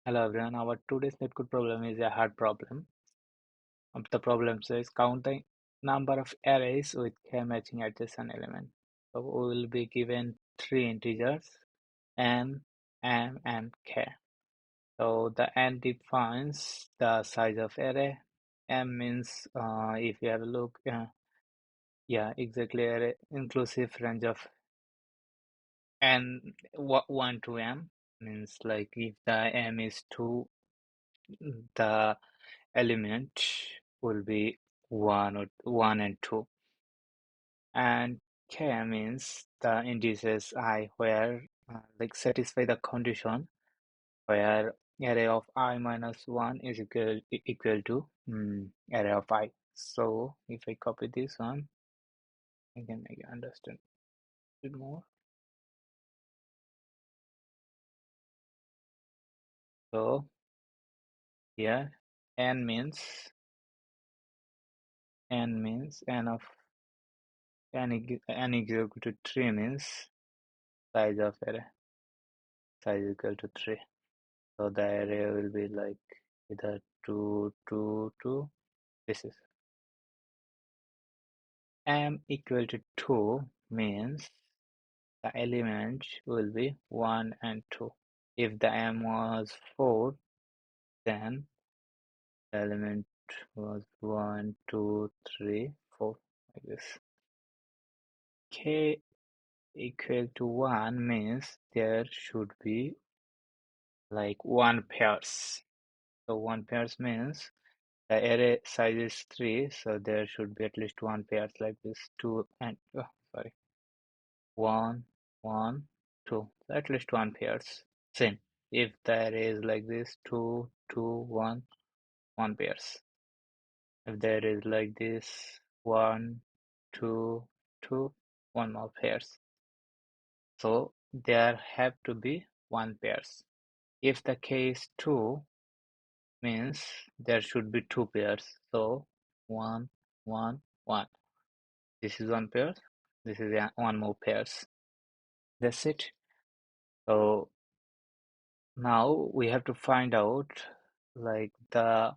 Hello everyone, our today's Leetcode problem is a hard problem. The problem says count the number of arrays with k matching adjacent element. So we will be given three integers n, m, and k. So the n defines the size of array. M means if you have a look, yeah, exactly array inclusive range of n 1 to m means like if the m is 2, the element will be 1 and 2, and k means the indices I where like satisfy the condition where array of I minus 1 is equal to array of I. So if I copy this one, I can make you understand a bit more. So here n of n equal to 3 means size of array size equal to 3. So the array will be like either 2, 2, 2. This is m equal to 2 means the element will be 1 and 2. If the m was 4, then the element was 1, 2, 3, 4, like this. K equal to 1 means there should be like 1 pairs. So 1 pairs means the array size is 3, so there should be at least 1 pairs like this, 2 and sorry, 1, 1, 2. So at least 1 pairs. Same. If the array is like this, 2, 2, 1, 1 pairs. If there is like this, 1, 2, 2, 1 more pairs. So there have to be 1 pairs. If the k is 2, means there should be 2 pairs. So 1, 1, 1. This is 1 pair. This is 1 more pairs. That's it. So now we have to find out like the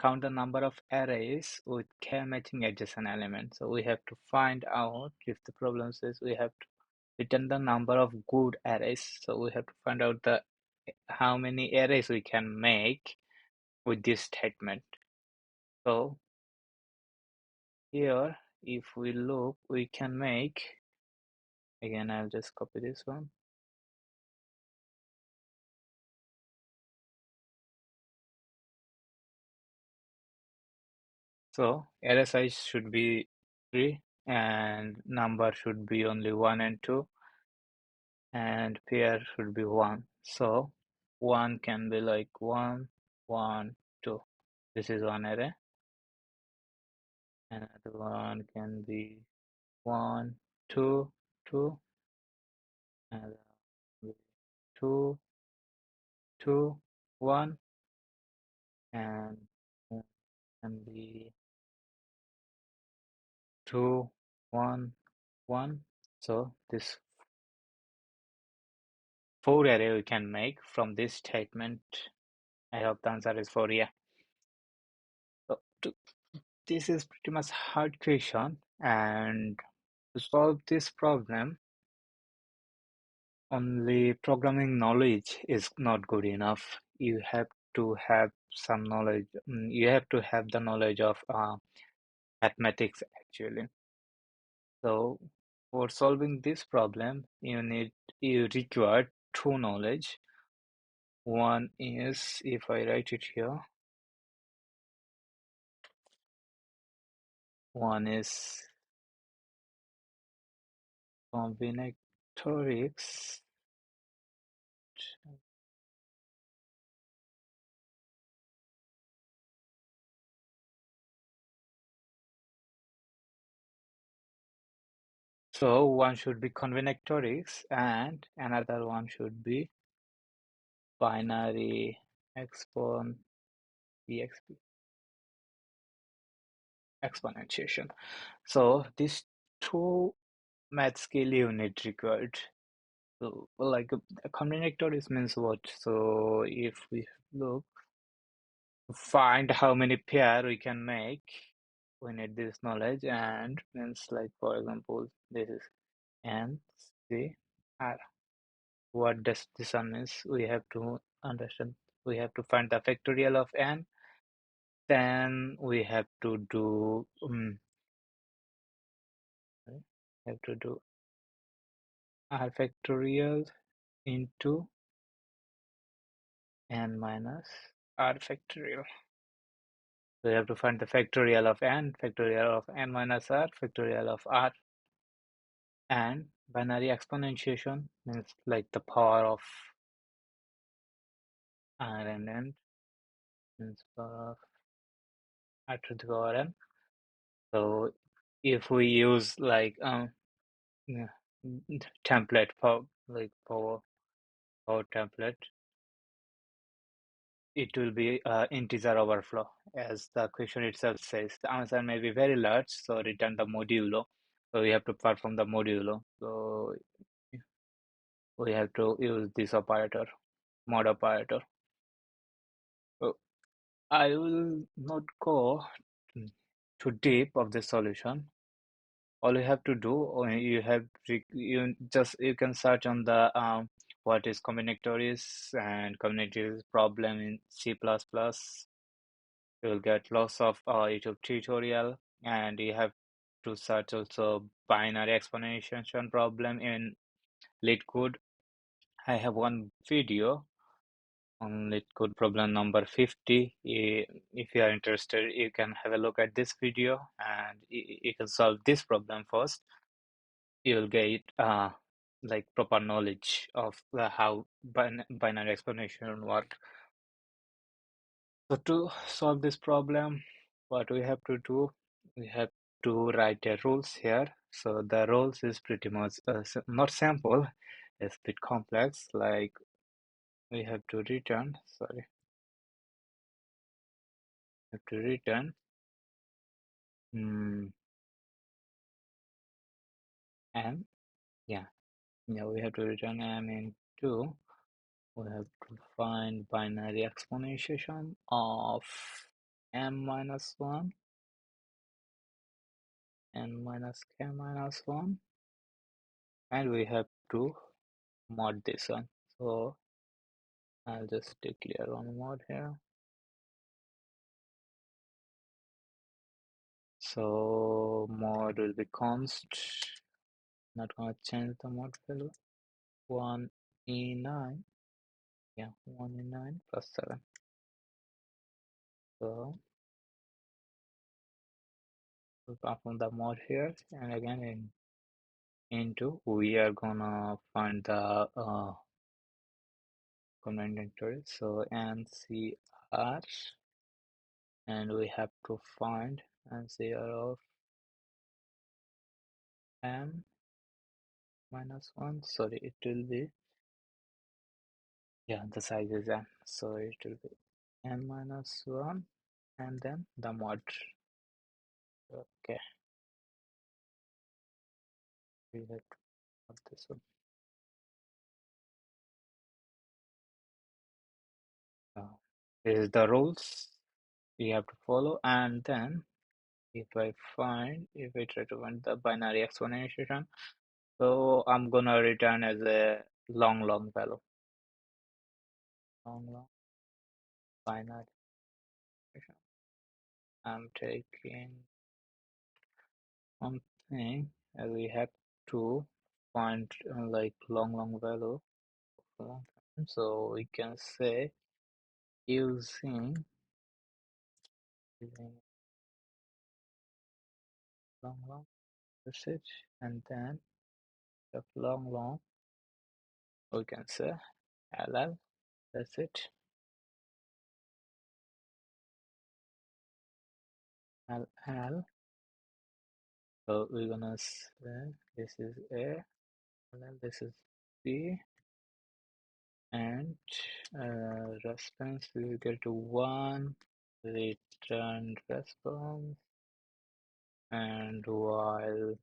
count the number of arrays with k matching adjacent elements. So we have to find out if the problem says we have to return the number of good arrays. So we have to find out the how many arrays we can make with this statement. So here, if we look, we can make, again, I'll just copy this one. So array size should be 3 and number should be only 1 and 2 and pair should be 1. So 1 can be like 1, 1, 2. This is one array. Another one can be 1, 2, 2. Another one 2, 2, 1. And one can be 2, 1, 1. So this 4 array we can make from this statement. I hope the answer is 4, yeah. So this is pretty much hard question, and to solve this problem, only programming knowledge is not good enough. You have to have some knowledge. You have to have the knowledge of mathematics actually. So for solving this problem, you require two knowledge. One is, if I write it here, one is combinatorics. So one should be combinatorics and another one should be binary exponentiation. So these two math skill you need required. So, like a combinatorics means what? So if we look, find how many pair we can make, we need this knowledge, and means like for example, this is N, C, R. What does this one means? We have to understand. We have to find the factorial of N. Then we have to do have to do R factorial into N minus R factorial. So we have to find the factorial of N, factorial of N minus R, factorial of R, and binary exponentiation means like the power of R and N means power of R to the power N. So if we use like yeah, template for like power template, it will be integer overflow, as the question itself says. The answer may be very large, so return the modulo. So we have to perform the modulo. So we have to use this operator, mod operator. So I will not go too deep of the solution. All you have to do, or you can search on the what is combinatorics and combinatorics problem in C++. You will get lots of YouTube tutorial, and you have to search also binary exponentiation problem in Leetcode. I have one video on Leetcode problem number 50. If you are interested, you can have a look at this video and you can solve this problem first. You'll get like proper knowledge of how binary explanation work. So to solve this problem, what we have to do, we have to write a rules here. So the rules is pretty much not simple, it's a bit complex. Like we have to return, have to return m, we have to return m into, we have to find binary exponentiation of m minus 1, n minus k minus 1, and we have to mod this one. So I'll just declare one mod here. So mod will be const, not gonna change the mod value, 1e9, 1e9 plus 7. So we'll perform the mod here, and again into we are gonna find the combinatorics. So NCR, and we have to find NCR of m minus 1. Sorry, it will be, the size is m, so it will be m minus 1 and then the mod. Okay, we have to mod this one. This is the rules we have to follow, and then if I try to find the binary explanation, so I'm gonna return as a long value, long binary expression. I'm taking something as we have to find like long value for long time. So we can say using long message, and then the long we can say ll, that's it, ll. So we're gonna say this is a, ll, this is b, and response we will get to 1, return response, and while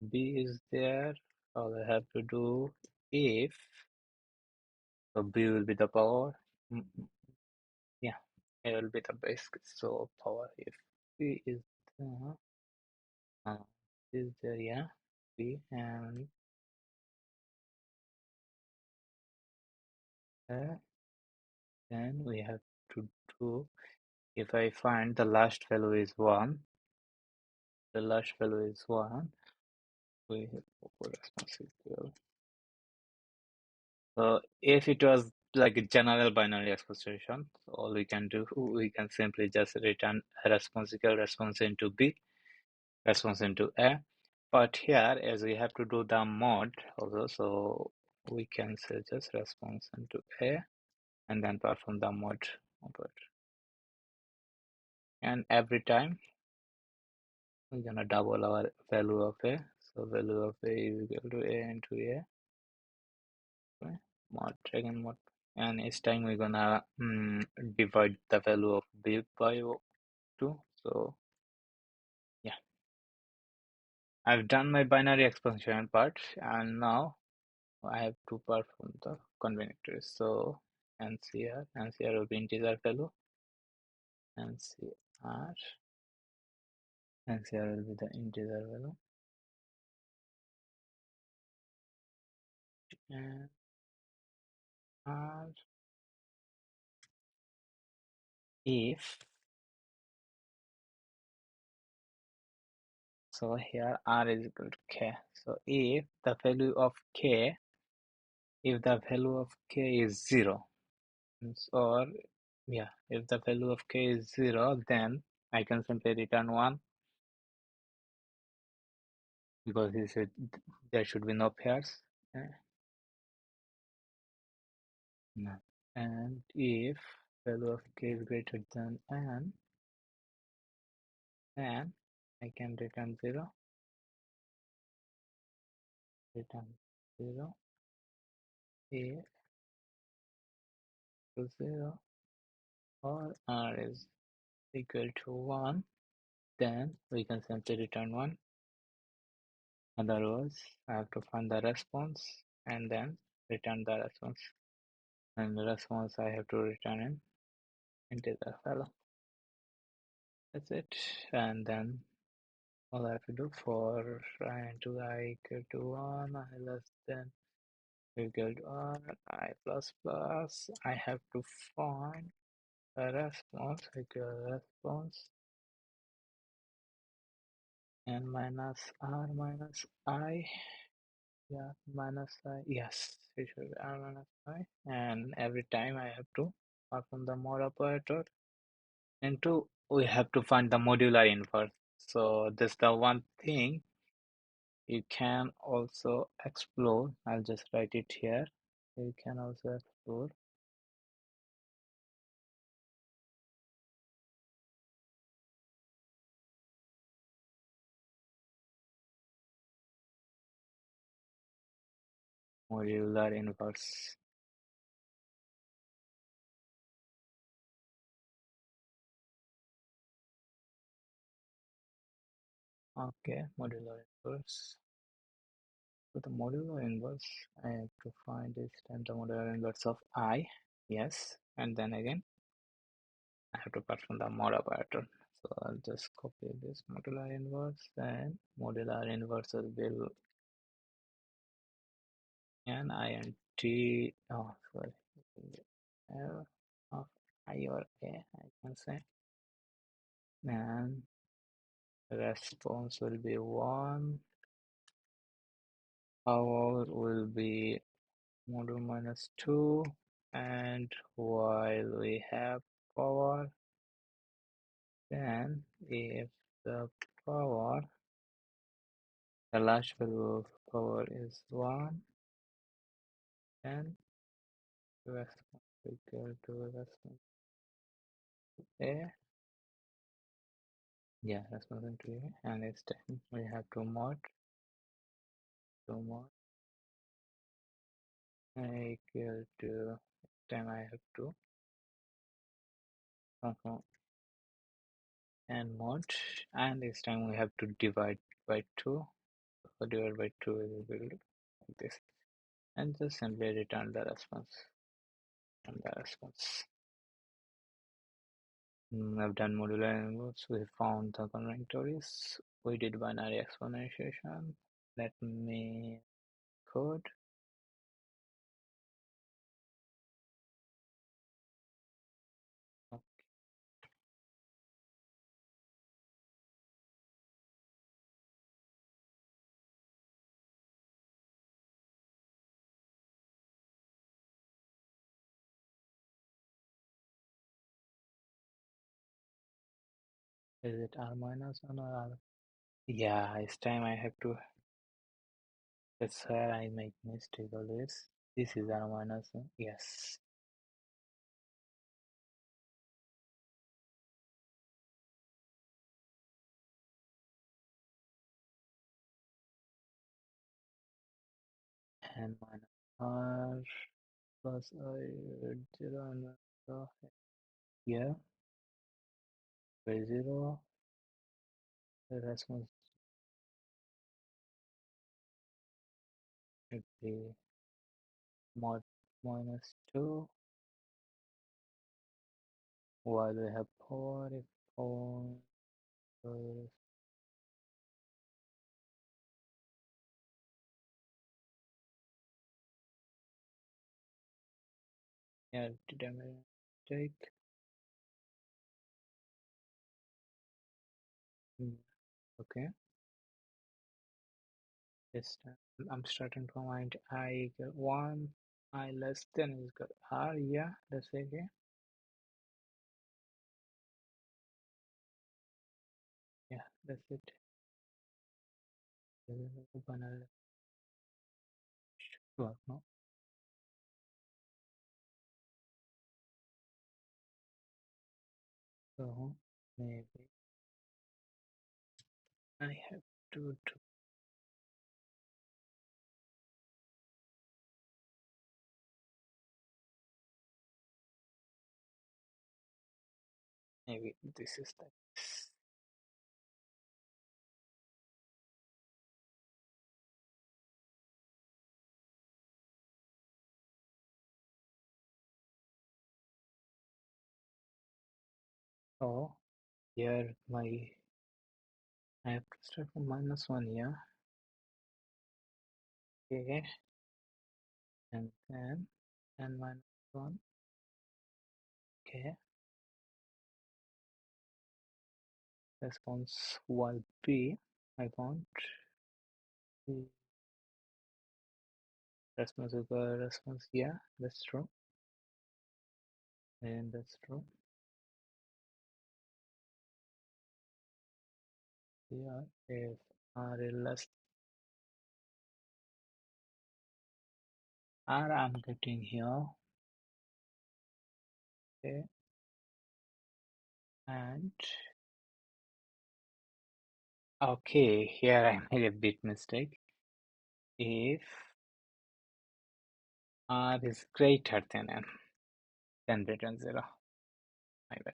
b is there, all I have to do if so B will be the power. Mm, yeah, it will be the basic so power if B is the uh, is there, yeah, B and then we have to do, if I find the last value is 1, the last value is 1, we have to put response equal. So if it was like a general binary expression, all we can do, we can simply just return a response equal response into B, response into A. But here, as we have to do the mod also, so we can say just response into A and then perform the mod operator. And every time we're gonna double our value of A. So value of A is equal to A into A. Okay. Mod again mod. And each time we're gonna divide the value of B by 2. So yeah, I've done my binary expansion part, and now I have to perform the combinatorics. So NCR will be integer value, NCR, NCR will be the integer value, and R if, so here R is equal to K. So if the value of K, if the value of K is 0, or yeah, if the value of K is 0, then I can simply return 1 because he said there should be no pairs. No. And if value of K is greater than N, then I can return 0, return 0, if to 0, or R is equal to 1, then we can simply return 1. Otherwise, I have to find the response and then return the response. And the response I have to return in integer value. That's it. And then all I have to do for I into I equal to 1, I less than equal to 1, I plus plus, I have to find a response equal response and minus R minus I. Yeah, minus I. Yes, it should be R minus I. And every time I have to perform the mod operator. And two, we have to find the modular inverse. So this is the one thing you can also explore. I'll just write it here. You can also explore modular inverse. Okay, modular inverse. So the modular inverse, I have to find this time the modular inverse of I. Yes, and then again I have to perform the mod operator. So I'll just copy this modular inverse and modular inverse will be N I N T. Oh, sorry. L of I or A, I can say. And response will be 1. Power will be module minus 2. And while we have power, then if the power, the last value of power is 1, then response equal to response A. Yeah, response into A. And it's time we have to mod equal to time I have to perform and mod, and this time we have to divide by 2. So divide by 2 is equal to like this. and just simply return the response. And the response. I've done modular inputs. We found the combinatorics. We did binary exponentiation. Let me code. Is it R minus 1 or R? Yeah, this time I have to. That's where I make mistake always. This is R minus 1. Yes. And minus R plus I 0 and 0. Yeah, by 0. The response should be mod minus 2. While we have 4, if 4 is yeah, did I make a mistake? Okay, this time I'm starting to find I equal 1, I less than is equal R, yeah, that's okay. Yeah, that's it. This is open work now. So maybe I have to do maybe this is like this. So here I have to start from -1 here. Okay, and then and -1. Okay, response will be I want the response equal response. Yeah, that's true, and that's true. Yeah, if R is less R, I'm getting here. Okay, and okay, here I made a bit mistake. If R is greater than N, then return 0. My bad.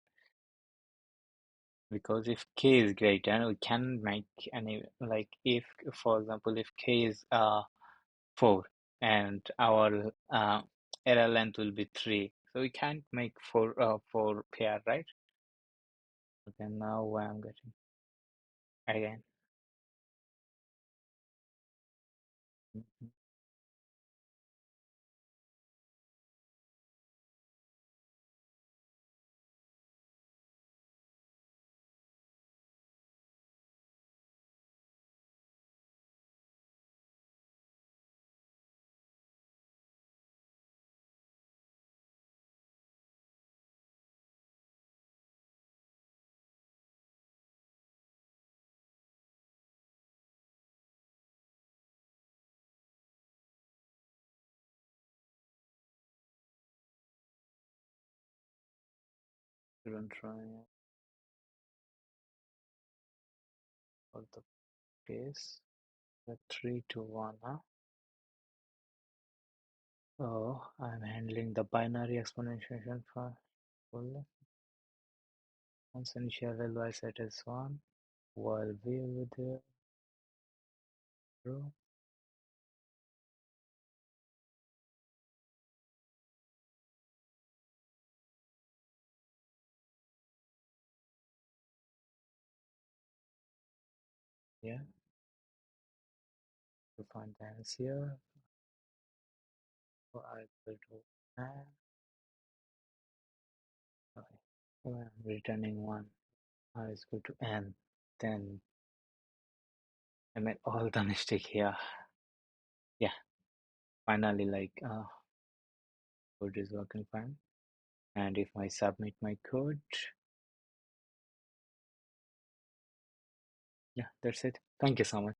Because if K is greater, we can make any, like if, for example, if K is 4 and our error length will be 3, so we can't make 4 pair, right? Okay, now I'm getting again. Mhm. Don't try for the case. The 3 to 1, huh? So I'm handling the binary exponentiation for full. Once initial value I set as 1, while v over there, true. Yeah, to find the answer. So I will do n. Okay. So I'm returning 1. I is equal to n. Then I made all the mistake here. Yeah, finally, like, code is working fine. And if I submit my code, yeah, that's it. Thank you so much.